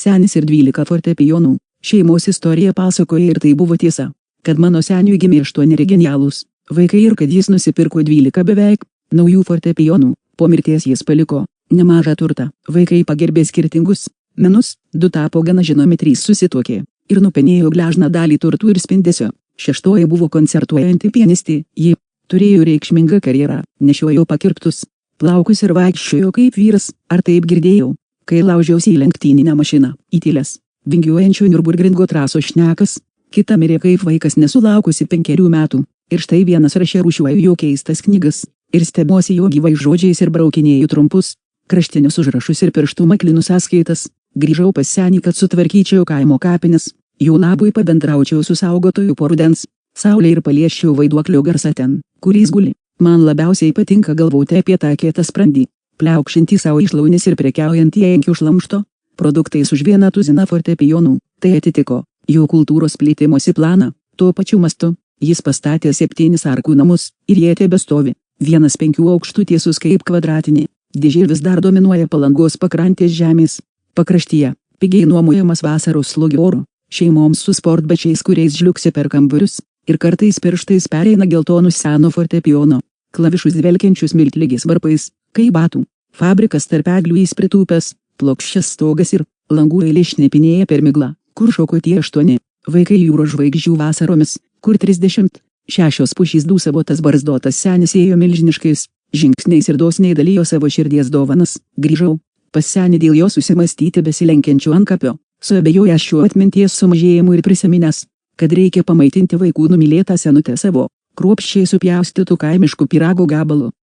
senis ir 12 fortepijonų. Šeimos istorija pasakoja ir tai buvo tiesa, kad mano seniui gimė 8 genialūs vaikai ir kad jis nusipirko 12 beveik naujų fortepijonų. Po mirties jis paliko nemažą turtą. Vaikai pagerbė skirtingus menus, 2 tapo gana žinomi, 3 susituokė ir nupenėjo gležną dalį turtų ir spindesio. 6 buvo koncertuojanti pianistė. Ji turėjo reikšmingą karjerą, nešiojo pakirptus plaukus ir vaikščiojo kaip vyras. Ar taip girdėjau, kai laužiausi į lenktyninę mašiną, įtylęs vingiuojančių Nürburgringo trasos šnekas. Kita mirė kaip vaikas nesulaukusi 5 metų. Ir štai vienas rašė rūšiuoju jo keistas knygas ir stebiuosi jo gyvais žodžiais ir braukinėju trumpus kraštinius užrašus ir pirštų maklinu sąskaitas. Grįžau pas senį, kad sutvarkyčiau kaimo kapines, jų labui pabendraučiau su saugotoju po rudens saulė ir paliesčiau vaiduoklio garsą ten, kur jis guli. Man labiausiai patinka galvoti apie tą kietą sprandį, pliaukšintį savo išlaunis ir prekiaujantį enkių šlamšto produktais už 1 tuziną fortepijonų. Tai atitiko jų kultūros plėtimosi planą. Tuo pačiu mastu jis pastatė 7 arkų namus ir jie tebestovi. 5 aukštų tiesus kaip kvadratinė dėžė vis dar dominuoja Palangos pakrantės žemės pakraštyje. Pigiai nuomojamas vasaros slogiu oru, šeimoms su sportbačiais, kuriais žliugsi per kambarius ir kartais pirštais pereina geltonus seno fortepijono klavišus dvelkiančius miltligės varpais, kai batų fabrikas tarp eglių įspritūpęs, plokščias stogas ir langų eilė šnipinėja per miglą, kur šoko tie 8 vaikai jūros žvaigždžių vasaromis, kur 36 pušys dūsavo. Tas barzdotas senis ėjo milžiniškais žingsniais ir dosniai dalijo savo širdies dovanas. Grįžau pas senį dėl jo susimastyti besilenkiančių ant kapio, suabejojęs šiuo atminties sumažėjimu ir prisiminęs, kad reikia pamaitinti vaikų numylėtą senutę savo kruopščiai supjaustytų kaimiškų pyrago gabalu.